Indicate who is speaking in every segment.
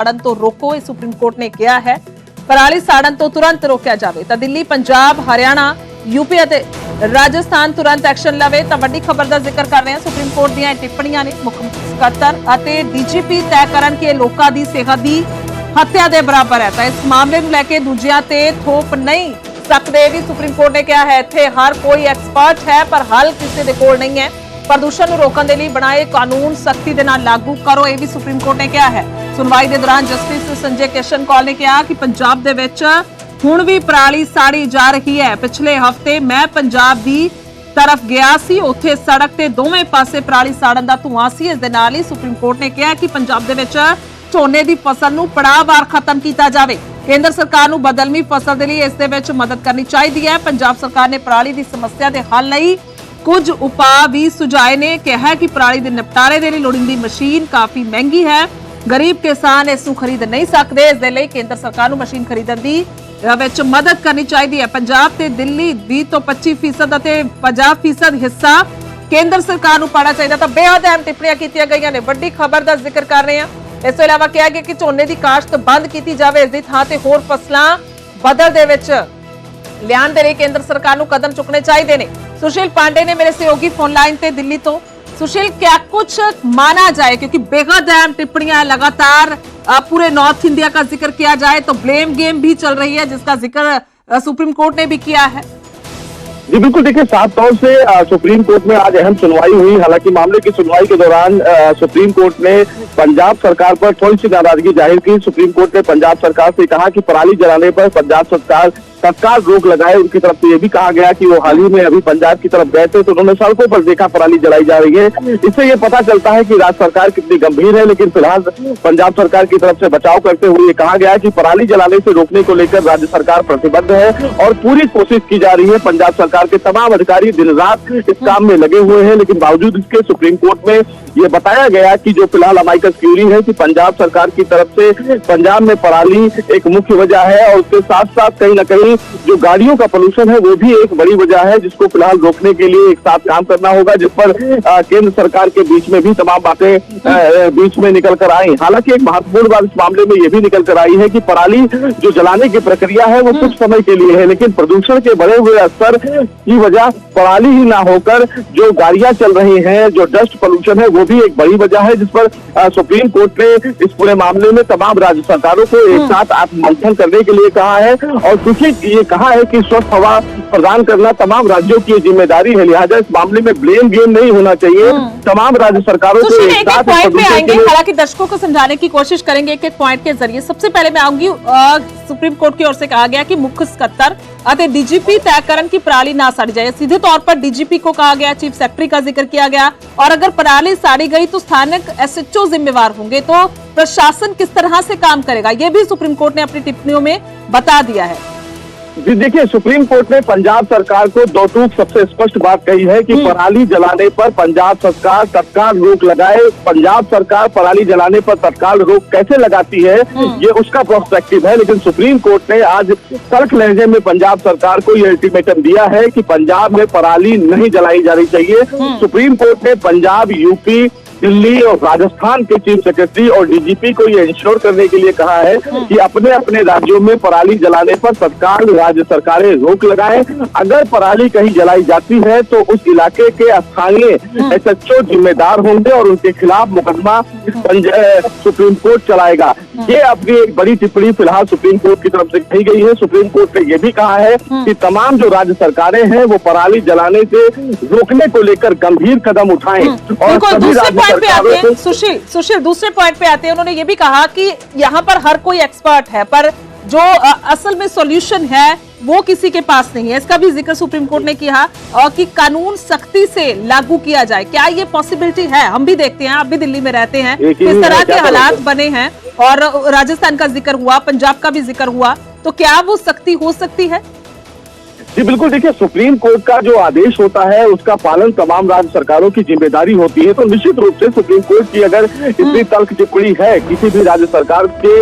Speaker 1: ਸਾੜਨ ਤੋਂ ਰੋਕੋ, ਇਹ ਸੁਪਰੀਮ ਕੋਰਟ ਨੇ ਕਿਹਾ ਹੈ। ਪਰਾਲੀ ਸਾੜਨ ਤੋਂ ਤੁਰੰਤ ਰੋਕਿਆ ਜਾਵੇ ਤਾਂ ਦਿੱਲੀ, ਪੰਜਾਬ, ਹਰਿਆਣਾ, यूपी ਅਤੇ ਰਾਜਸਥਾਨ ਤੁਰੰਤ ਐਕਸ਼ਨ ਲਵੇ। ਤਾਂ ਵੱਡੀ ਖਬਰ ਦਾ ਜ਼ਿਕਰ ਕਰ ਰਹੇ ਹਾਂ। ਸੁਪਰੀਮ ਕੋਰਟ ਦੀਆਂ ਟਿੱਪਣੀਆਂ ਨੇ। ਮੁੱਖ ਸਕੱਤਰ ਅਤੇ ਡੀਜੀਪੀ ਤੈਅ ਕਰਨ ਕਿ ਇਹ ਲੋਕਾਂ ਦੀ ਸਿਹਤ ਦੀ ਹੱਤਿਆ ਦੇ ਬਰਾਬਰ ਹੈ। ਤਾਂ ਇਸ ਮਾਮਲੇ ਨੂੰ ਲੈ ਕੇ ਦੂਜਿਆਂ ਤੇ ਥੋਪ ਨਹੀਂ ਸਕਦੇ ਵੀ ਸੁਪਰੀਮ ਕੋਰਟ ਨੇ ਕਿਹਾ ਹੈ। ਇੱਥੇ ਹਰ ਕੋਈ ਐਕਸਪਰਟ ਹੈ ਪਰ ਹੱਲ ਕਿਸੇ ਦੇ ਕੋਲ ਨਹੀਂ ਹੈ। ਪ੍ਰਦੂਸ਼ਣ ਨੂੰ ਰੋਕਣ ਦੇ ਲਈ ਬਣਾਏ ਕਾਨੂੰਨ ਸਖਤੀ ਦੇ ਨਾਲ ਲਾਗੂ ਕਰੋ, ਇਹ ਵੀ ਸੁਪਰੀਮ ਕੋਰਟ ਨੇ ਕਿਹਾ ਹੈ। ਸੁਣਵਾਈ ਦੇ ਦੌਰਾਨ ਜਸਟਿਸ ਸੰਜੇ ਕਿਸ਼ਨ ਕੌਲ ਨੇ ਕਿਹਾ ਕਿ ਪੰਜਾਬ ਦੇ ਵਿੱਚ ਹੁਣ ਵੀ ਪਰਾਲੀ ਸਾੜੀ ਜਾ ਰਹੀ ਹੈ। ਪਿਛਲੇ ਹਫਤੇ ਮੈਂ ਪੰਜਾਬ ਦੀ ਤਰਫ ਗਿਆ ਸੀ, ਉੱਥੇ ਸੜਕ ਤੇ ਦੋਵੇਂ ਪਾਸੇ ਪਰਾਲੀ ਸਾੜਨ ਦਾ ਧੂਆਂ ਸੀ। ਇਸ ਦੇ ਨਾਲ ਹੀ ਸੁਪਰੀਮ ਕੋਰਟ ਨੇ ਕਿਹਾ ਕਿ ਪੰਜਾਬ ਦੇ ਵਿੱਚ ਝੋਨੇ ਦੀ ਫਸਲ ਨੂੰ ਪੜਾਅਵਾਰ ਖਤਮ ਕੀਤਾ ਜਾਵੇ। ਕੇਂਦਰ ਸਰਕਾਰ ਨੂੰ ਬਦਲਵੀਂ ਫਸਲ ਦੇ ਲਈ ਇਸ ਦੇ ਵਿੱਚ ਮਦਦ ਕਰਨੀ ਚਾਹੀਦੀ ਹੈ। ਪੰਜਾਬ ਸਰਕਾਰ ਨੇ ਪਰਾਲੀ ਦੀ ਸਮੱਸਿਆ ਦੇ ਹੱਲ ਲਈ ਕੁਝ ਉਪਾਅ ਵੀ ਸੁਝਾਏ ਨੇ। ਕਿਹਾ ਕਿ ਪਰਾਲੀ ਦੇ ਨਿਪਟਾਰੇ ਦੇ ਲਈ ਲੋੜੀਂਦੀ ਮਸ਼ੀਨ ਕਾਫੀ ਮਹਿੰਗੀ ਹੈ, ਗਰੀਬ ਕਿਸਾਨ ਇਸ ਨੂੰ ਖਰੀਦ ਨਹੀਂ ਸਕਦੇ। ਇਸ ਦੇ ਲਈ ਕੇਂਦਰ ਸਰਕਾਰ ਨੂੰ ਮਸ਼ੀਨ ਖਰੀਦਣ ਦੀ ਵਿੱਚ ਮਦਦ ਕਰਨੀ ਚਾਹੀਦੀ ਹੈ। ਪੰਜਾਬ ਤੇ ਦਿੱਲੀ 20 ਤੋਂ 25% ਅਤੇ 50% ਹਿੱਸਾ ਕੇਂਦਰ ਸਰਕਾਰ ਨੂੰ ਪਾਣਾ ਚਾਹੀਦਾ। ਤਾਂ ਬੇਹੱਦ ਅਹਿਮ ਟਿੱਪਣੀਆਂ ਕੀਤੀਆਂ ਗਈਆਂ ਨੇ। ਵੱਡੀ ਖਬਰ ਦਾ ਜ਼ਿਕਰ ਕਰ ਰਹੇ ਹਾਂ। ਇਸ ਤੋਂ ਇਲਾਵਾ ਕਿਹਾ ਗਿਆ ਕਿ ਝੋਨੇ ਦੀ ਕਾਸ਼ਤ ਬੰਦ ਕੀਤੀ ਜਾਵੇ, ਇਸ ਦੀ ਥਾਂ ਤੇ ਹੋਰ ਫਸਲਾਂ ਬਦਲ ਦੇ ਵਿੱਚ ਲਿਆਉਣ ਦੇ ਲਈ ਕੇਂਦਰ ਸਰਕਾਰ ਨੂੰ ਕਦਮ ਚੁੱਕਣੇ ਚਾਹੀਦੇ ਨੇ। सुशील पांडे ने मेरे सहयोगी फोन लाइन पे दिल्ली तो। सुशील, क्या कुछ माना जाए, क्योंकि बेहद अहम टिप्पणियां लगातार पूरे नॉर्थ इंडिया का जिक्र किया जाए तो ब्लेम गेम भी चल रही है जिसका जिक्र सुप्रीम कोर्ट ने भी किया है।
Speaker 2: जी बिल्कुल, देखिए साफ तौर से सुप्रीम कोर्ट में आज अहम सुनवाई हुई। हालांकि मामले की सुनवाई के दौरान सुप्रीम कोर्ट ने पंजाब सरकार पर थोड़ी सी नाराजगी जाहिर की। सुप्रीम कोर्ट ने पंजाब सरकार से कहा कि पराली जलाने पर पंजाब सरकार तत्काल रोक लगाए। उनकी तरफ से ये भी कहा गया कि वो हाल ही में अभी पंजाब की तरफ गए थे तो उन्होंने सड़कों पर देखा पराली जलाई जा रही है। इससे ये पता चलता है कि राज्य सरकार कितनी गंभीर है। लेकिन फिलहाल पंजाब सरकार की तरफ से बचाव करते हुए ये कहा गया कि पराली जलाने से रोकने को लेकर राज्य सरकार प्रतिबद्ध है और पूरी कोशिश की जा रही है। पंजाब सरकार के तमाम अधिकारी दिन रात इस काम में लगे हुए हैं। लेकिन बावजूद इसके सुप्रीम कोर्ट में ये बताया गया कि जो फिलहाल अमाइकस क्यूरी है कि पंजाब सरकार की तरफ से पंजाब में पराली एक मुख्य वजह है और उसके साथ साथ कहीं न कहीं जो गाड़ियों का पोल्यूशन है वो भी एक बड़ी वजह है, जिसको फिलहाल रोकने के लिए एक साथ काम करना होगा, जिस पर केंद्र सरकार के बीच में भी तमाम बातें बीच में निकल कर आई। हालांकि एक महत्वपूर्ण बात इस मामले में ये भी निकल कर आई है कि पराली जो जलाने की प्रक्रिया है वो कुछ समय के लिए है, लेकिन प्रदूषण के बढ़े हुए स्तर की वजह पराली ही ना होकर जो गाड़ियां चल रही हैं, जो डस्ट पोल्यूशन है वो भी एक बड़ी वजह है, जिस पर सुप्रीम कोर्ट ने इस पूरे मामले में तमाम राज्य सरकारों को एक साथ आत्ममंथन करने के लिए कहा है। और क्योंकि ये कहा है कि स्वस्थ हवा प्रदान करना तमाम राज्यों की जिम्मेदारी है, लिहाजा इस मामले में ब्लेम गेम नहीं होना चाहिए। तमाम राज्य सरकारों को एक साथ
Speaker 1: पॉइंट पे आएंगे, हालांकि दर्शकों को समझाने की कोशिश करेंगे एक एक पॉइंट के जरिए। सबसे पहले मैं आऊंगी, सुप्रीम कोर्ट की ओर से कहा गया कि मुख्य सकत्तर ਅਤੇ ਡੀਜੀਪी तय करन की पराली ना साड़ी जाए। सीधे तौर पर डीजीपी को कहा गया, चीफ सेक्रेटरी का जिक्र किया गया। और अगर पराली साड़ी गई तो स्थानिक एसएचओ जिम्मेवार होंगे, तो प्रशासन किस तरह से काम करेगा, ये भी सुप्रीम कोर्ट ने अपनी टिप्पणियों में बता दिया है।
Speaker 2: जी देखिए, सुप्रीम कोर्ट ने पंजाब सरकार को दो टूक सबसे स्पष्ट बात कही है कि पराली जलाने पर पंजाब सरकार तत्काल रोक लगाए। पंजाब सरकार पराली जलाने पर तत्काल रोक कैसे लगाती है ये उसका पर्सपेक्टिव है। लेकिन सुप्रीम कोर्ट ने आज तल्ख लहजे में पंजाब सरकार को ये अल्टीमेटम दिया है कि पंजाब में पराली नहीं जलाई जानी चाहिए। सुप्रीम कोर्ट ने पंजाब, यूपी, दिल्ली और राजस्थान के चीफ सेक्रेटरी और डीजीपी को ये इंश्योर करने के लिए कहा है कि अपने अपने राज्यों में पराली जलाने पर तत्काल राज्य सरकारें रोक लगाएं। अगर पराली कहीं जलाई जाती है तो उस इलाके के स्थानीय एसएचओ जिम्मेदार होंगे और उनके खिलाफ मुकदमा सुप्रीम कोर्ट चलाएगा। ये अपनी एक बड़ी टिप्पणी फिलहाल सुप्रीम कोर्ट की तरफ से कही गई है। सुप्रीम कोर्ट ने यह भी कहा है कि तमाम जो राज्य सरकारें हैं वो पराली जलाने से रोकने को लेकर गंभीर कदम उठाएं। और
Speaker 1: दूसरे पॉइंट पे आते हैं सुशील, दूसरे पॉइंट पे आते हैं। उन्होंने ये भी कहा कि यहाँ पर हर कोई एक्सपर्ट है पर जो असल में सॉल्यूशन है वो किसी के पास नहीं है। इसका भी जिक्र सुप्रीम कोर्ट ने किया और कि कानून सख्ती से लागू किया जाए। क्या ये पॉसिबिलिटी है? हम भी देखते हैं, आप भी दिल्ली में रहते हैं, किस तरह के हालात बने हैं और राजस्थान का जिक्र हुआ, पंजाब का भी जिक्र हुआ, तो क्या वो सख्ती हो सकती है?
Speaker 2: जी बिल्कुल, देखिए सुप्रीम कोर्ट का जो आदेश होता है उसका पालन तमाम राज्य सरकारों की जिम्मेदारी होती है। तो निश्चित रूप से सुप्रीम कोर्ट की अगर इतनी तल्ख टिप्पणी है किसी भी राज्य सरकार के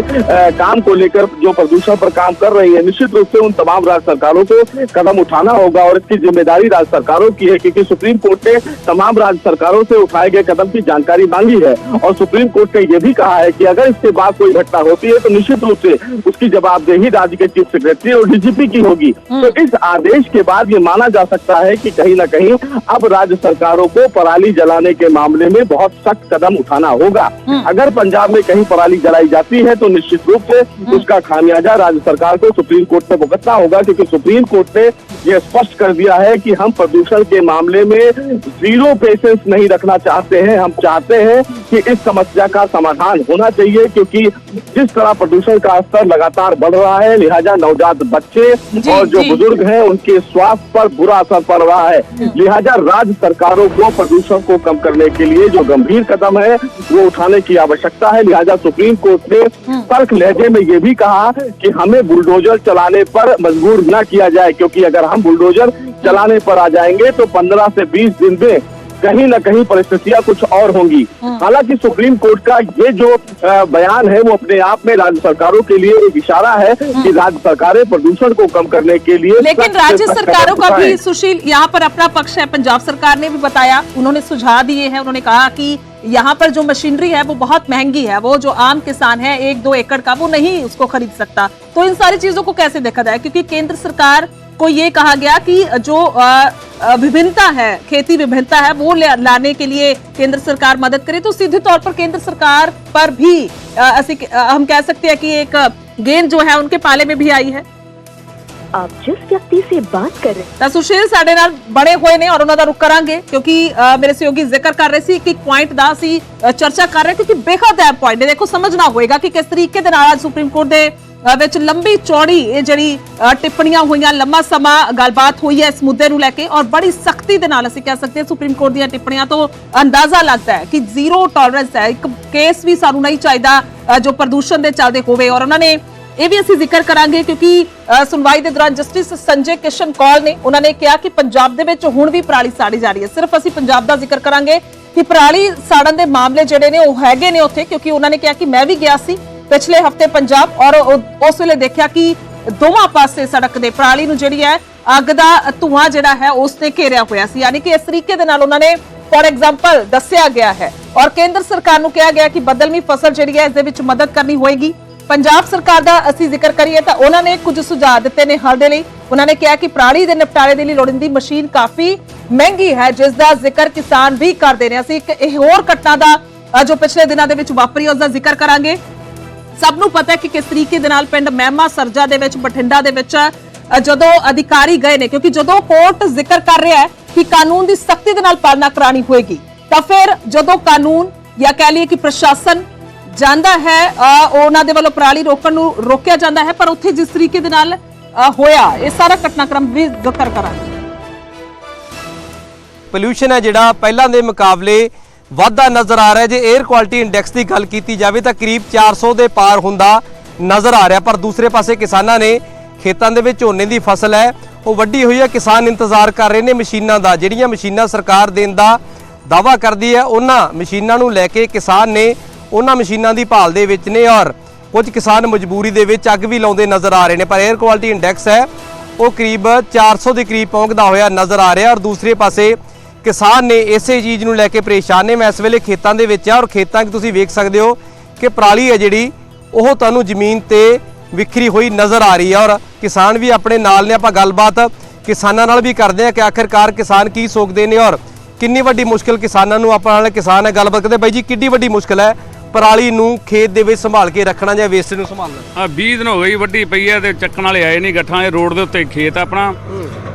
Speaker 2: काम को लेकर, जो प्रदूषण पर काम कर रही है, निश्चित रूप से उन तमाम राज्य सरकारों को कदम उठाना होगा और इसकी जिम्मेदारी राज्य सरकारों की है, क्योंकि सुप्रीम कोर्ट ने तमाम राज्य सरकारों से उठाए गए कदम की जानकारी मांगी है और सुप्रीम कोर्ट ने यह भी कहा है कि अगर इसके बाद कोई घटना होती है तो निश्चित रूप से उसकी जवाबदेही राज्य के चीफ सेक्रेटरी और डीजीपी की होगी। तो इस आदेश के बाद ये माना जा सकता है कि कहीं ना कहीं अब राज्य सरकारों को पराली जलाने के मामले में बहुत सख्त कदम उठाना होगा। अगर पंजाब में कहीं पराली जलाई जाती है तो निश्चित रूप से उसका खामियाजा राज्य सरकार को सुप्रीम कोर्ट में भुगतना होगा, क्योंकि सुप्रीम कोर्ट ने यह स्पष्ट कर दिया है कि हम प्रदूषण के मामले में जीरो पेशेंस नहीं रखना चाहते हैं। हम चाहते हैं कि इस समस्या का समाधान होना चाहिए, क्योंकि जिस तरह प्रदूषण का स्तर लगातार बढ़ रहा है, लिहाजा नवजात बच्चे और जो बुजुर्ग हैं उनके स्वास्थ्य पर बुरा असर पड़ रहा है। लिहाजा राज्य सरकारों को प्रदूषण को कम करने के लिए जो गंभीर कदम है वो उठाने की आवश्यकता है। लिहाजा सुप्रीम कोर्ट ने तर्क लहजे में ये भी कहा कि हमें बुलडोजर चलाने पर मजबूर न किया जाए, क्योंकि अगर हम बुलडोजर चलाने पर आ जाएंगे तो 15 से 20 दिन में कहीं न कहीं परिस्थितियां कुछ और होंगी। हालांकि सुप्रीम कोर्ट का ये जो बयान है वो अपने आप में राज्य सरकारों के लिए एक इशारा है कि राज्य सरकारें प्रदूषण को कम करने के लिए,
Speaker 1: लेकिन राज्य सरकारों का भी सुशील यहाँ पर अपना पक्ष है। पंजाब सरकार ने भी बताया, उन्होंने सुझाव दिए हैं, उन्होंने कहा कि यहाँ पर जो मशीनरी है वो बहुत महंगी है, वो जो आम किसान है 1-2 एकड़ का वो नहीं उसको खरीद सकता। तो इन सारी चीजों को कैसे देखा जाए, क्योंकि केंद्र सरकार को ये कहा गया कि जो विभिन्नता है, खेती विभिन्नता है, वो लाने के लिए केंद्र सरकार मदद करे। तो सीधे तौर पर केंद्र सरकार पर भी हम कह सकते हैं कि एक गेंद जो है उनके पाले में भी आई है।
Speaker 3: आप जिस व्यक्ति से बात कर रहे
Speaker 1: ਤਾਂ ਸੁਸ਼ੀਲ ਸਾਡੇ ਨਾਲ ਬਣੇ ਹੋਏ ਨੇ ਔਰ ਉਹਨਾਂ ਦਾ ਰੁਕ ਕਰਾਂਗੇ, ਕਿਉਂਕਿ ਮੇਰੇ ਸਹਿਯੋਗੀ ਜ਼ਿਕਰ ਕਰ ਰਹੇ ਸੀ ਕਿ ਇੱਕ ਪੁਆਇੰਟ ਦਾ ਅਸੀਂ ਚਰਚਾ ਕਰ ਰਹੇ, ਕਿਉਂਕਿ ਬੇਹੱਦ ਹੈ ਪੁਆਇੰਟ। ਦੇਖੋ ਸਮਝਣਾ ਹੋਏਗਾ ਕਿ ਕਿਸ ਤਰੀਕੇ ਦੇ ਨਾਲ ਸੁਪਰੀਮ ਕੋਰਟ ਦੇ ਵਿੱਚ ਲੰਬੀ ਚੌੜੀ ਇਹ ਜਿਹੜੀ ਟਿੱਪਣੀਆਂ ਹੋਈਆਂ, ਲੰਮਾ ਸਮਾਂ ਗੱਲਬਾਤ ਹੋਈ ਹੈ ਇਸ ਮੁੱਦੇ ਨੂੰ ਲੈ ਕੇ ਔਰ ਬੜੀ ਸਖਤੀ ਦੇ ਨਾਲ ਅਸੀਂ ਕਹਿ ਸਕਦੇ ਹਾਂ ਸੁਪਰੀਮ ਕੋਰਟ ਦੀਆਂ ਟਿੱਪਣੀਆਂ ਤੋਂ ਅੰਦਾਜ਼ਾ ਲੱਗਦਾ ਹੈ ਕਿ ਜ਼ੀਰੋ ਟੋਲਰੈਂਸ ਹੈ। ਇੱਕ ਕੇਸ ਵੀ ਸਾਨੂੰ ਨਹੀਂ ਚਾਹੀਦਾ ਜੋ ਪ੍ਰਦੂਸ਼ਣ ਦੇ ਚੱਲਦੇ ਹੋਵੇ। ਔਰ ਉਹਨਾਂ ਨੇ ਇਹ ਵੀ ਅਸੀਂ ਜ਼ਿਕਰ ਕਰਾਂਗੇ ਕਿਉਂਕਿ ਸੁਣਵਾਈ ਦੇ ਦੌਰਾਨ ਜਸਟਿਸ ਸੰਜੇ ਕਿਸ਼ਨ ਕੌਲ ਨੇ ਉਹਨਾਂ ਨੇ ਕਿਹਾ ਕਿ ਪੰਜਾਬ ਦੇ ਵਿੱਚ ਹੁਣ ਵੀ ਪਰਾਲੀ ਸਾੜੀ ਜਾ ਰਹੀ ਹੈ। ਸਿਰਫ ਅਸੀਂ ਪੰਜਾਬ ਦਾ ਜ਼ਿਕਰ ਕਰਾਂਗੇ ਕਿ ਪਰਾਲੀ ਸਾੜਨ ਦੇ ਮਾਮਲੇ ਜਿਹੜੇ ਨੇ ਉਹ ਹੈਗੇ ਨੇ ਉੱਥੇ, ਕਿਉਂਕਿ ਉਹਨਾਂ ਨੇ ਕਿਹਾ ਕਿ ਮੈਂ ਵੀ ਗਿਆ ਸੀ ਪਿਛਲੇ ਹਫਤੇ ਪੰਜਾਬ ਔਰ ਉਸ ਵੇਲੇ ਦੇਖਿਆ ਕਿ ਦੋਵਾਂ ਪਾਸੇ ਸੜਕ ਦੇ ਪਰਾਲੀ ਨੂੰ ਜਿਹੜੀ ਹੈ ਅੱਗ ਦਾ ਧੂਆਂ ਜਿਹੜਾ ਹੈ ਉਸ ਨੇ ਘੇਰਿਆ ਹੋਇਆ ਸੀ। ਯਾਨੀ ਕਿ ਇਸ ਤਰੀਕੇ ਦੇ ਨਾਲ ਉਹਨਾਂ ਨੇ ਫॉर एग्जांपल ਦੱਸਿਆ ਗਿਆ ਹੈ ਔਰ ਕੇਂਦਰ ਸਰਕਾਰ ਨੂੰ ਕਿਹਾ ਗਿਆ ਕਿ ਬਦਲਵੀਂ ਫਸਲ ਜਿਹੜੀ ਹੈ ਇਸ ਦੇ ਵਿੱਚ ਮਦਦ ਕਰਨੀ ਹੋਏਗੀ। ਪੰਜਾਬ ਸਰਕਾਰ ਦਾ ਅਸੀਂ ਜ਼ਿਕਰ ਕਰੀਏ ਤਾਂ ਉਹਨਾਂ ਨੇ ਕੁਝ ਸੁਝਾਅ ਦਿੱਤੇ ਨੇ ਹੱਲ ਦੇ ਲਈ। ਉਹਨਾਂ ਨੇ ਕਿਹਾ ਕਿ ਪਰਾਲੀ ਦੇ ਨਿਪਟਾਰੇ ਦੇ ਲਈ ਲੋੜੀਂਦੀ ਮਸ਼ੀਨ ਕਾਫੀ ਮਹਿੰਗੀ ਹੈ, ਜਿਸ ਦਾ ਜ਼ਿਕਰ ਕਿਸਾਨ ਵੀ ਕਰਦੇ ਨੇ। ਅਸੀਂ ਇੱਕ ਹੋਰ ਘਟਨਾ ਦਾ ਜੋ ਪਿਛਲੇ ਦਿਨਾਂ ਦੇ ਵਿੱਚ ਵਾਪਰੀ ਉਸ ਦਾ ਜ਼ਿਕਰ ਕਰਾਂਗੇ। ਸਭ ਨੂੰ ਪਤਾ ਹੈ ਕਿ ਕਿਸ ਤਰੀਕੇ ਦੇ ਨਾਲ ਪਿੰਡ ਮਹਿਮਾ ਸਰਜਾ ਦੇ ਵਿੱਚ ਬਠਿੰਡਾ ਦੇ ਵਿੱਚ ਜਦੋਂ ਅਧਿਕਾਰੀ ਗਏ ਨੇ, ਕਿਉਂਕਿ ਜਦੋਂ ਕੋਰਟ ਜ਼ਿਕਰ ਕਰ ਰਿਹਾ ਹੈ ਕਿ ਕਾਨੂੰਨ ਦੀ ਸਖਤੀ ਦੇ ਨਾਲ ਪਾਲਣਾ ਕਰਾਣੀ ਹੋਏਗੀ, ਤਾਂ ਫਿਰ ਜਦੋਂ ਕਾਨੂੰਨ ਜਾਂ ਕਹਿ ਲਈਏ ਕਿ ਪ੍ਰਸ਼ਾਸਨ ਜਾਂਦਾ ਹੈ ਉਹਨਾਂ ਦੇ ਵੱਲੋਂ ਪਰਾਲੀ ਰੋਕਣ ਨੂੰ ਰੋਕਿਆ ਜਾਂਦਾ ਹੈ, ਪਰ ਉੱਥੇ ਜਿਸ ਤਰੀਕੇ ਦੇ ਨਾਲ ਹੋਇਆ ਇਹ ਸਾਰਾ ਘਟਨਾਕ੍ਰਮ ਵੀ ਜ਼ਿਕਰ ਕਰਾਂਗੇ।
Speaker 4: ਪੋਲਿਊਸ਼ਨ ਹੈ ਜਿਹੜਾ ਪਹਿਲਾਂ ਦੇ ਮੁਕਾਬਲੇ ਵਾਧਾ ਨਜ਼ਰ ਆ ਰਿਹਾ। ਜੇ 에ਅਰ ਕੁਆਲਿਟੀ ਇੰਡੈਕਸ ਦੀ ਗੱਲ ਕੀਤੀ ਜਾਵੇ ਤਾਂ ਕਰੀਬ 400 ਦੇ ਪਾਰ ਹੁੰਦਾ ਨਜ਼ਰ ਆ ਰਿਹਾ। ਪਰ ਦੂਸਰੇ ਪਾਸੇ ਕਿਸਾਨਾਂ ਨੇ ਖੇਤਾਂ ਦੇ ਵਿੱਚ ਝੋਨੇ ਦੀ ਫਸਲ ਹੈ ਉਹ ਵੱਢੀ ਹੋਈ ਹੈ। ਕਿਸਾਨ ਇੰਤਜ਼ਾਰ ਕਰ ਰਹੇ ਨੇ ਮਸ਼ੀਨਾਂ ਦਾ, ਜਿਹੜੀਆਂ ਮਸ਼ੀਨਾਂ ਸਰਕਾਰ ਦੇਣ ਦਾ ਦਾਅਵਾ ਕਰਦੀ ਹੈ ਉਹਨਾਂ ਮਸ਼ੀਨਾਂ ਨੂੰ ਲੈ ਕੇ ਕਿਸਾਨ ਨੇ ਉਹਨਾਂ ਮਸ਼ੀਨਾਂ ਦੀ ਭਾਲ ਦੇ ਵਿੱਚ ਨੇ ਔਰ ਕੁਝ ਕਿਸਾਨ ਮਜਬੂਰੀ ਦੇ ਵਿੱਚ ਅੱਗ ਵੀ ਲਾਉਂਦੇ ਨਜ਼ਰ ਆ ਰਹੇ ਨੇ। ਪਰ 에ਅਰ ਕੁਆਲਿਟੀ ਇੰਡੈਕਸ ਹੈ ਉਹ ਕਰੀਬ 400 ਦੇ ਕਰੀਬ ਪਹੁੰਚਦਾ ਹੋਇਆ ਨਜ਼ਰ ਆ ਰਿਹਾ ਔਰ ਦੂਸਰੇ ਪਾਸੇ ਕਿਸਾਨ ਨੇ ਇਸੇ ਚੀਜ਼ ਨੂੰ ਲੈ ਕੇ ਪਰੇਸ਼ਾਨ ਨੇ। ਮੈਂ ਇਸ ਵੇਲੇ ਖੇਤਾਂ ਦੇ ਵਿੱਚ ਆ ਔਰ ਖੇਤਾਂ 'ਚ ਤੁਸੀਂ ਵੇਖ ਸਕਦੇ ਹੋ ਕਿ ਪਰਾਲੀ ਹੈ ਜਿਹੜੀ ਉਹ ਤੁਹਾਨੂੰ ਜ਼ਮੀਨ ਤੇ ਵਿਖਰੀ ਹੋਈ ਨਜ਼ਰ ਆ ਰਹੀ ਹੈ ਔਰ ਕਿਸਾਨ ਵੀ ਆਪਣੇ ਨਾਲ ਨੇ। ਆਪਾਂ ਗੱਲਬਾਤ ਕਿਸਾਨਾਂ ਨਾਲ ਵੀ ਕਰਦੇ ਆ ਕਿ ਆਖਿਰਕਾਰ ਕਿਸਾਨ ਕੀ ਸੋਚਦੇ ਨੇ ਔਰ ਕਿੰਨੀ ਵੱਡੀ ਮੁਸ਼ਕਿਲ ਕਿਸਾਨਾਂ ਨੂੰ, ਆਪਾਂ ਨਾਲ ਕਿਸਾਨ ਹੈ ਗੱਲਬਾਤ ਕਰਦੇ। ਬਾਈ ਜੀ ਕਿੰਨੀ ਵੱਡੀ ਮੁਸ਼ਕਿਲ ਹੈ ਪਰਾਲੀ ਨੂੰ ਖੇਤ ਦੇ ਵਿੱਚ ਸੰਭਾਲ ਕੇ ਰੱਖਣਾ ਜਾਂ ਵੇਸਟ ਨੂੰ ਸੰਭਾਲਣਾ?
Speaker 5: 20 ਦਿਨ ਹੋ ਗਏ ਵੱਡੀ ਪਈ ਹੈ ਤੇ ਚੱਕਣ ਵਾਲੇ ਆਏ ਨਹੀਂ। ਗੱਠਾਂ ਦੇ ਰੋਡ ਦੇ ਉੱਤੇ ਖੇਤ ਆਪਣਾ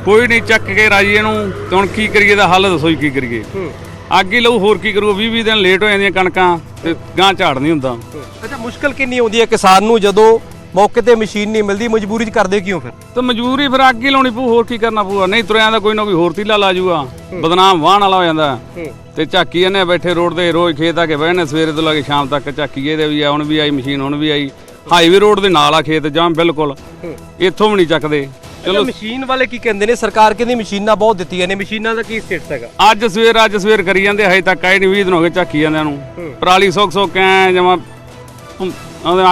Speaker 5: ਕੋਈ ਨਹੀਂ ਚੱਕ ਕੇ ਰਾਜੀ ਇਹਨੂੰ। ਤੇ ਹੁਣ ਕੀ ਕਰੀਏ ਦਾ ਹੱਲ ਦੱਸੋ ਕੀ ਕਰੀਏ? ਅੱਗ ਹੀ ਲਊ, ਹੋਰ ਕੀ ਕਰੂ? 20 ਦਿਨ ਲੇਟ ਹੋ ਜਾਂਦੀਆਂ ਕਣਕਾਂ ਤੇ ਗਾਂ ਝਾੜ ਨਹੀਂ ਹੁੰਦਾ।
Speaker 4: ਅੱਛਾ, ਮੁਸ਼ਕਿਲ ਕਿੰਨੀ ਆਉਂਦੀ ਹੈ ਕਿਸਾਨ ਨੂੰ ਜਦੋਂ ਮੌਕੇ ਤੇ ਮਸ਼ੀਨ ਨਹੀਂ ਮਿਲਦੀ? ਮਜਬੂਰੀ 'ਚ ਕਰਦੇ ਕਿਉਂ ਫਿਰ?
Speaker 5: ਤੇ ਮਜਬੂਰੀ ਫਿਰ ਅੱਗ ਹੀ ਲਾਉਣੀ ਪਊ, ਹੋਰ ਕੀ ਕਰਨਾ ਪਊਗਾ? ਨਹੀਂ ਤੁਰਿਆਂ ਦਾ ਕੋਈ ਨਾ ਕੋਈ ਹੋਰ ਤੀਲਾ ਲਾ ਜੂਗਾ, ਬਦਨਾਮ ਵਾਹਣ ਵਾਲਾ ਹੋ ਜਾਂਦਾ। ਤੇ ਝਾਕੀ ਇਹਨੇ ਬੈਠੇ ਰੋਡ ਤੇ ਰੋਜ਼ ਖੇਤ ਆ ਕੇ ਬਹਿਣੇ ਸਵੇਰੇ ਤੋਂ ਲੈ ਕੇ ਸ਼ਾਮ ਤੱਕ ਝਾਕੀ ਇਹਦੇ ਵੀ ਆ। ਹੁਣ ਵੀ ਆਈ ਮਸ਼ੀਨ, ਹੁਣ ਵੀ ਆਈ। ਹਾਈਵੇ ਰੋਡ ਦੇ ਨਾਲ ਆ ਖੇਤ ਜਾਂ ਬਿਲਕੁਲ, ਇੱਥੋਂ ਵੀ ਨਹੀਂ ਚੱਕਦੇ।
Speaker 4: ਚਲੋ ਮਸ਼ੀਨ ਵਾਲੇ ਕੀ ਕਹਿੰਦੇ ਨੇ, ਸਰਕਾਰ ਕਹਿੰਦੀ ਮਸ਼ੀਨਾਂ ਬਹੁਤ ਦਿੱਤੀਆਂ ਨੇ, ਮਸ਼ੀਨਾਂ ਦਾ ਕੀ ਸਟੇਟਸ ਹੈਗਾ?
Speaker 5: ਅੱਜ ਸਵੇਰ ਕਰੀ ਜਾਂਦੇ, ਹਜੇ ਤੱਕ ਆਏ ਨਹੀਂ, 20 ਦਿਨ ਹੋ ਗਏ ਝਾਕੀ ਜਾਂਦਿਆਂ ਨੂੰ। ਪਰਾਲੀ ਸੁੱਕ ਐ ਜਮਾਂ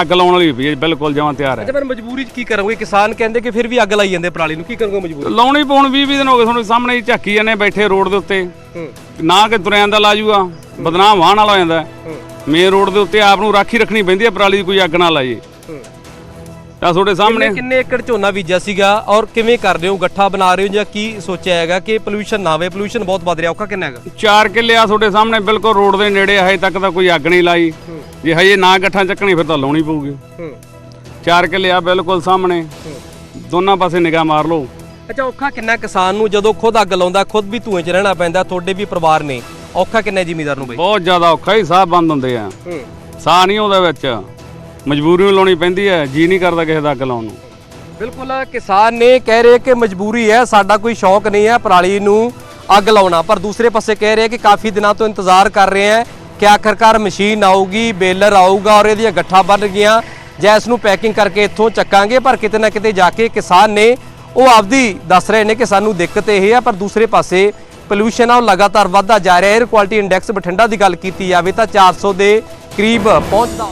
Speaker 5: ਅੱਗ ਲਾਉਣ ਵਾਲੀ ਪਈ ਹੈ, ਬਿਲਕੁਲ ਜਮਾਂ ਤਿਆਰ ਹੈ।
Speaker 4: ਅੱਛਾ, ਪਰ ਮਜਬੂਰੀ 'ਚ ਕੀ ਕਰੋਗੇ? ਕਿਸਾਨ ਕਹਿੰਦੇ ਕਿ ਫਿਰ ਵੀ ਅੱਗ ਲਾਈ ਜਾਂਦੇ ਪਰਾਲੀ ਨੂੰ, ਕੀ ਕਰੋਗੇ ਮਜਬੂਰੀ?
Speaker 5: ਲਾਉਣੀ ਪਾਉਣ 20 ਦਿਨ ਹੋ ਗਏ ਤੁਹਾਨੂੰ ਸਾਹਮਣੇ ਹੀ ਝਾਕੀ ਜਾਂਦੇ ਬੈਠੇ ਰੋਡ ਦੇ ਉੱਤੇ। ਨਾ ਕਿ ਤੁਰਿਆਂ ਦਾ ਲਾ ਜੂਗਾ, ਬਦਨਾਮ ਵਾਹਣ ਵਾਲਾ ਹੋ ਜਾਂਦਾ। ਮੇਨ ਰੋਡ ਦੇ ਉੱਤੇ ਆਪ ਨੂੰ ਰਾਖੀ ਰੱਖਣੀ ਪੈਂਦੀ ਹੈ ਪਰਾਲੀ ਦੀ, ਕੋਈ ਅੱਗ ਨਾ ਲਾਏ। ਤਾਂ ਤੁਹਾਡੇ ਸਾਹਮਣੇ
Speaker 4: ਕਿੰਨੇ ਏਕੜ ਝੋਨਾ ਬੀਜਿਆ ਸੀਗਾ ਔਰ ਕਿਵੇਂ ਕਰ ਰਹੇ ਹੋ? ਗੱਠਾ ਬਣਾ ਰਹੇ ਹੋ ਜਾਂ ਕੀ ਸੋਚਿਆ ਹੈਗਾ ਕਿ ਪੋਲੂਸ਼ਨ ਨਾ ਹੋਵੇ? ਪੋਲੂਸ਼ਨ ਬਹੁਤ ਵੱਧ ਰਿਹਾ, ਔਖਾ ਕਿੰਨਾ ਹੈਗਾ?
Speaker 5: 4 ਕਿੱਲੇ ਆ ਤੁਹਾਡੇ ਸਾਹਮਣੇ ਬਿਲਕੁਲ ਰੋਡ ਦੇ ਨੇੜੇ, ਹਜੇ ਤੱਕ ਤਾਂ ਕੋਈ ਅੱਗ ਨਹੀਂ ਲਾਈ। ਜੇ ਹਜੇ ਨਾ ਗੱਠਾਂ ਚੱਕਣੀ ਫਿਰ ਤਾਂ ਲਾਉਣੀ ਪਊਗੀ। 4 ਕਿੱਲੇ ਆ ਬਿਲਕੁਲ ਸਾਹਮਣੇ, ਦੋਨਾਂ ਪਾਸੇ ਨਿਗਾਹ ਮਾਰ ਲਓ।
Speaker 4: ਅੱਛਾ, ਔਖਾ ਕਿੰਨਾ ਕਿਸਾਨ ਨੂੰ ਜਦੋਂ ਖੁਦ ਅੱਗ ਲਾਉਂਦਾ, ਖੁਦ ਵੀ ਧੂਏ 'ਚ ਰਹਿਣਾ ਪੈਂਦਾ, ਤੁਹਾਡੇ ਵੀ ਪਰਿਵਾਰ ਨੇ, ਔਖਾ ਕਿੰਨਾ ਜ਼ਿਮੀਦਾਰ ਨੂੰ ਬਈ?
Speaker 5: ਬਹੁਤ ਜ਼ਿਆਦਾ ਔਖਾ ਹੀ, ਸਾਹ ਬੰਦ ਹੁੰਦੇ ਆ, ਸਾਹ ਨਹੀਂ ਆਉਂਦਾ ਵਿੱਚ, ਮਜਬੂਰੀ ਨੂੰ ਲਾਉਣੀ ਪੈਂਦੀ ਹੈ, ਜੀ ਨਹੀਂ ਕਰਦਾ ਕਿਸੇ ਦਾ ਅੱਗ ਲਾਉਣ ਨੂੰ।
Speaker 4: ਬਿਲਕੁਲ, ਕਿਸਾਨ ਨੇ ਕਹਿ ਰਹੇ ਕਿ ਮਜਬੂਰੀ ਹੈ, ਸਾਡਾ ਕੋਈ ਸ਼ੌਕ ਨਹੀਂ ਹੈ ਪਰਾਲੀ ਨੂੰ ਅੱਗ ਲਾਉਣਾ, ਪਰ ਦੂਸਰੇ ਪਾਸੇ ਕਹਿ ਰਹੇ ਕਿ ਕਾਫੀ ਦਿਨਾਂ ਤੋਂ ਇੰਤਜ਼ਾਰ ਕਰ ਰਹੇ ਹੈ ਕਿ ਆਖਰਕਾਰ ਮਸ਼ੀਨ ਆਊਗੀ, ਬੇਲਰ ਆਊਗਾ ਔਰ ਇਹਦੀਆਂ ਗੱਠਾਂ ਬਣ ਗਈਆਂ, ਜੈਸ ਨੂੰ ਪੈਕਿੰਗ ਕਰਕੇ ਇੱਥੋਂ ਚੱਕਾਂਗੇ। ਪਰ ਕਿਤੇ ਨਾ ਕਿਤੇ ਜਾ ਕੇ ਕਿਸਾਨ ਨੇ ਉਹ ਆਪਦੀ ਦੱਸ ਰਹੇ ਨੇ ਕਿ ਸਾਨੂੰ ਦਿੱਕਤ ਇਹ ਹੈ, ਪਰ ਦੂਸਰੇ ਪਾਸੇ ਪੋਲੂਸ਼ਨ ਆ ਉਹ ਲਗਾਤਾਰ ਵੱਧਦਾ ਜਾ ਰਿਹਾ। 에ਅਰ ਕੁਆਲਿਟੀ ਇੰਡੈਕਸ ਬਠਿੰਡਾ ਦੀ ਗੱਲ ਕੀਤੀ ਜਾਵੇ ਤਾਂ 400 ਦੇ ਕਰੀਬ ਪਹੁੰਚਦਾ